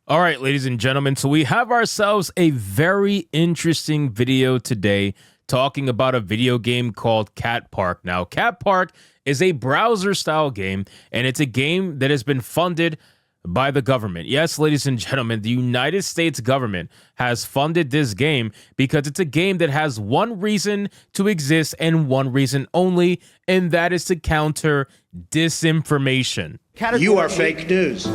All right, ladies and gentlemen, so we have ourselves a very interesting video today talking about a video game called Cat Park. Now, Cat Park is a browser-style game, and it's a game that has been funded by the government. Yes, ladies and gentlemen, the United States government has funded this game because it's a game that has one reason to exist and one reason only, and that is to counter disinformation. You are fake news.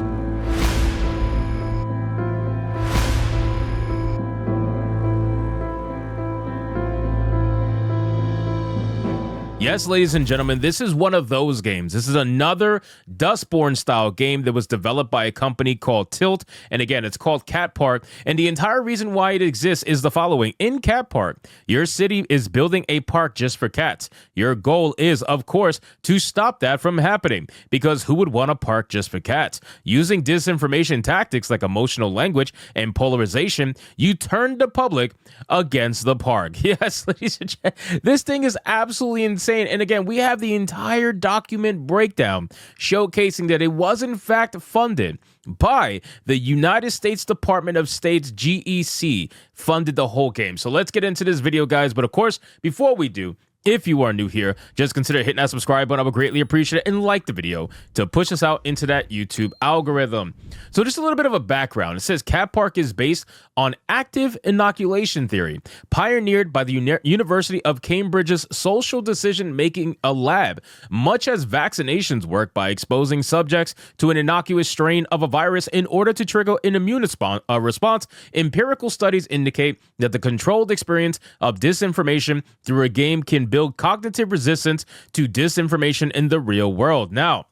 Yes, ladies and gentlemen, this is one of those games. This is another Dustborn style game that was developed by a company called Tilt. And again, it's called Cat Park. And the entire reason why it exists is the following. In Cat Park, your city is building a park just for cats. Your goal is, of course, to stop that from happening. Because who would want a park just for cats? Using disinformation tactics like emotional language and polarization, you turn the public against the park. Yes, ladies and gentlemen, this thing is absolutely insane. And again, we have the entire document breakdown showcasing that it was in fact funded by the United States Department of State's GEC, funded the whole game. So let's get into this video, guys. But of course, before we do, if you are new here, just consider hitting that subscribe button. I would greatly appreciate it, and like the video to push us out into that YouTube algorithm. So just a little bit of a background. It says Cat Park is based on active inoculation theory, pioneered by the University of Cambridge's social decision-making lab. Much as vaccinations work by exposing subjects to an innocuous strain of a virus in order to trigger an immune response, empirical studies indicate that the controlled experience of disinformation through a game can build cognitive resistance to disinformation in the real world. Now,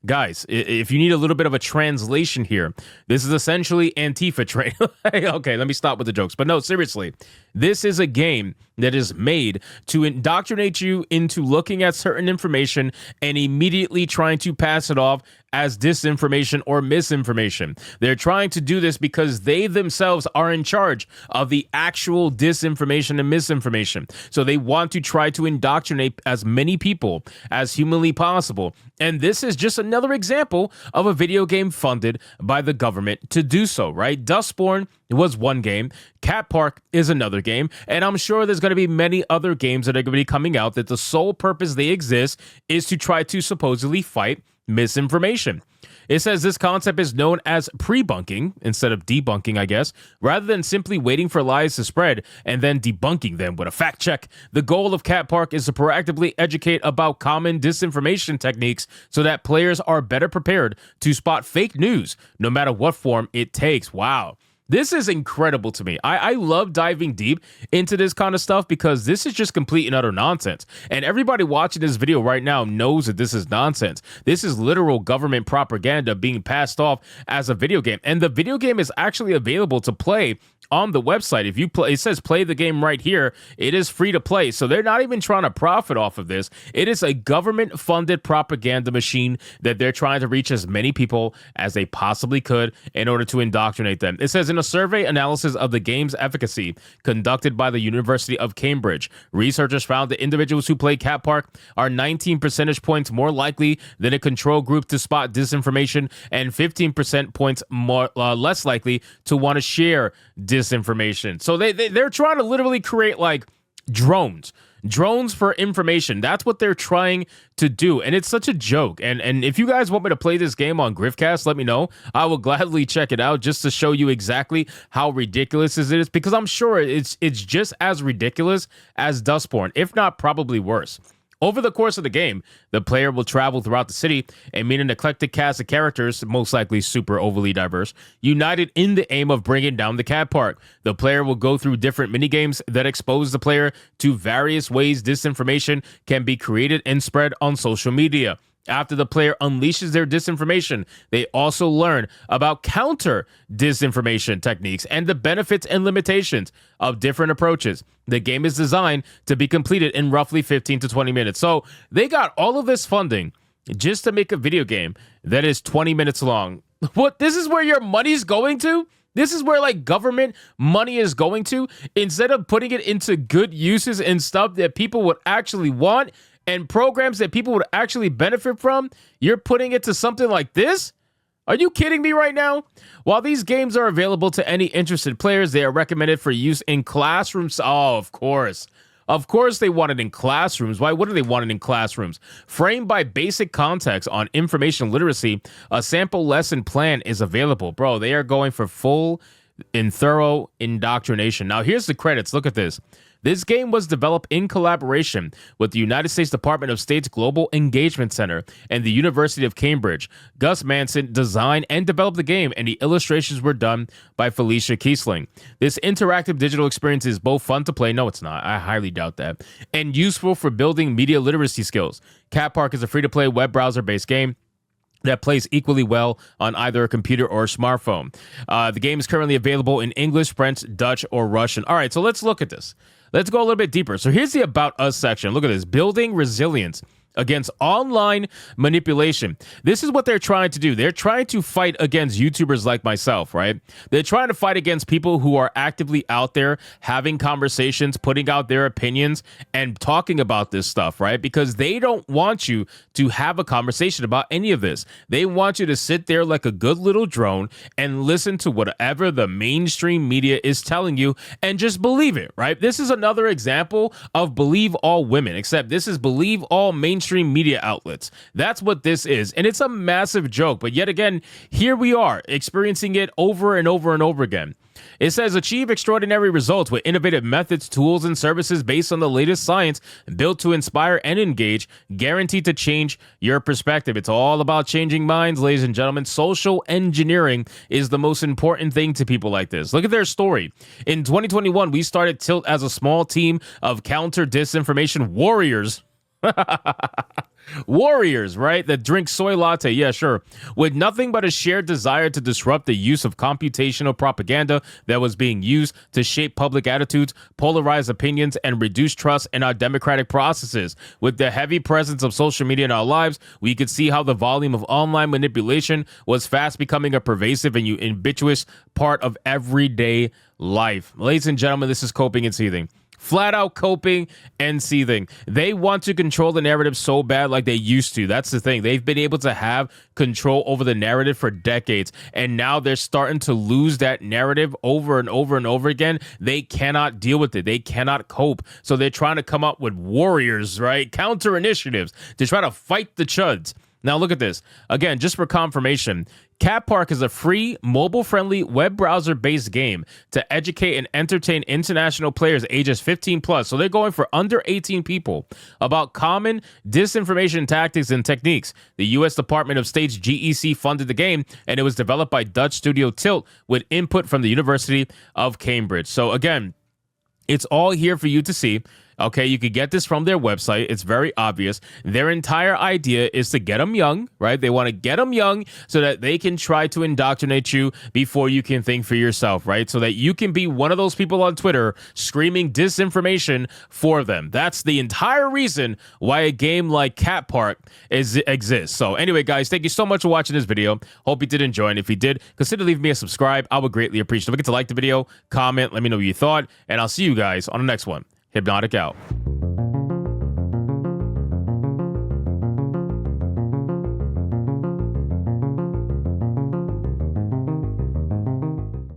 guys, if you need a little bit of a translation here, this is essentially Antifa training. Okay, let me stop with the jokes. But no, seriously, this is a game that is made to indoctrinate you into looking at certain information and immediately trying to pass it off as disinformation or misinformation. They're trying to do this because they themselves are in charge of the actual disinformation and misinformation. So they want to try to indoctrinate as many people as humanly possible. And this is just another example of a video game funded by the government to do so, right? Dustborn was one game. Cat Park is another game. And I'm sure there's going to be many other games that are going to be coming out that the sole purpose they exist is to try to supposedly fight misinformation. It says this concept is known as pre-bunking instead of debunking, I guess, rather than simply waiting for lies to spread and then debunking them with a fact check. The goal of Cat Park is to proactively educate about common disinformation techniques so that players are better prepared to spot fake news, no matter what form it takes. Wow. This is incredible to me. I love diving deep into this kind of stuff because this is just complete and utter nonsense. And everybody watching this video right now knows that this is nonsense. This is literal government propaganda being passed off as a video game. And the video game is actually available to play on the website. If you play, it says play the game right here. It is free to play. So they're not even trying to profit off of this. It is a government funded propaganda machine that they're trying to reach as many people as they possibly could in order to indoctrinate them. It says in a survey analysis of the game's efficacy conducted by the University of Cambridge, researchers found that individuals who play Cat Park are 19 percentage points more likely than a control group to spot disinformation and 15% points more less likely to want to share disinformation. So they're trying to literally create like drones for information. That's what they're trying to do. And it's such a joke. And if you guys want me to play this game on Griffcast, let me know. I will gladly check it out just to show you exactly how ridiculous it is, because I'm sure it's just as ridiculous as Dustborn, if not probably worse. Over the course of the game, the player will travel throughout the city and meet an eclectic cast of characters, most likely super overly diverse, united in the aim of bringing down the Cat Park. The player will go through different minigames that expose the player to various ways disinformation can be created and spread on social media. After the player unleashes their disinformation, they also learn about counter disinformation techniques and the benefits and limitations of different approaches. The game is designed to be completed in roughly 15 to 20 minutes. So they got all of this funding just to make a video game that is 20 minutes long. What? This is where your money's going to? This is where like government money is going to, instead of putting it into good uses and stuff that people would actually want and programs that people would actually benefit from. You're putting it to something like this? Are you kidding me right now? While these games are available to any interested players, they are recommended for use in classrooms. Oh, of course. Of course they want it in classrooms. Why wouldn't they want it in classrooms? Framed by basic context on information literacy, a sample lesson plan is available. Bro, they are going for full and thorough indoctrination. Now, here's the credits. Look at this. This game was developed in collaboration with the United States Department of State's Global Engagement Center and the University of Cambridge. Gus Manson designed and developed the game, and the illustrations were done by Felicia Kiesling. This interactive digital experience is both fun to play, no it's not, I highly doubt that, and useful for building media literacy skills. Cat Park is a free-to-play web browser-based game that plays equally well on either a computer or a smartphone. The game is currently available in English, French, Dutch, or Russian. All right, so let's look at this. Let's go a little bit deeper. So here's the About Us section. Look at this. Building resilience against online manipulation. This is what they're trying to do. They're trying to fight against YouTubers like myself, right? They're trying to fight against people who are actively out there having conversations, putting out their opinions, and talking about this stuff, right? Because they don't want you to have a conversation about any of this. They want you to sit there like a good little drone and listen to whatever the mainstream media is telling you and just believe it, right? This is another example of believe all women, except this is believe all mainstream media outlets. That's what this is. And it's a massive joke. But yet again, here we are experiencing it over and over and over again. It says achieve extraordinary results with innovative methods, tools, and services based on the latest science, built to inspire and engage, guaranteed to change your perspective. It's all about changing minds, ladies and gentlemen. Social engineering is the most important thing to people like this. Look at their story. In 2021, we started Tilt as a small team of counter disinformation warriors. Warriors, right? That drink soy latte. Yeah, sure. With nothing but a shared desire to disrupt the use of computational propaganda that was being used to shape public attitudes, polarize opinions, and reduce trust in our democratic processes. With the heavy presence of social media in our lives, we could see how the volume of online manipulation was fast becoming a pervasive and ubiquitous part of everyday life. Ladies and gentlemen, this is Coping and Seething. Flat out coping and seething. They want to control the narrative so bad like they used to. That's the thing. They've been able to have control over the narrative for decades, and now they're starting to lose that narrative over and over and over again. They cannot deal with it. They cannot cope. So they're trying to come up with warriors, right? Counter initiatives to try to fight the chuds. Now look at this. Again, just for confirmation, Cat Park is a free, mobile-friendly, web browser-based game to educate and entertain international players ages 15 plus. So they're going for under 18 people about common disinformation tactics and techniques. The U.S. Department of State's GEC funded the game, and it was developed by Dutch studio Tilt with input from the University of Cambridge. So again, it's all here for you to see. Okay, you could get this from their website. It's very obvious. Their entire idea is to get them young, right? They want to get them young so that they can try to indoctrinate you before you can think for yourself, right? So that you can be one of those people on Twitter screaming disinformation for them. That's the entire reason why a game like Cat Park exists. So anyway, guys, thank you so much for watching this video. Hope you did enjoy. And if you did, consider leaving me a subscribe. I would greatly appreciate it. Don't forget to like the video, comment, let me know what you thought, and I'll see you guys on the next one. Hypnotic out.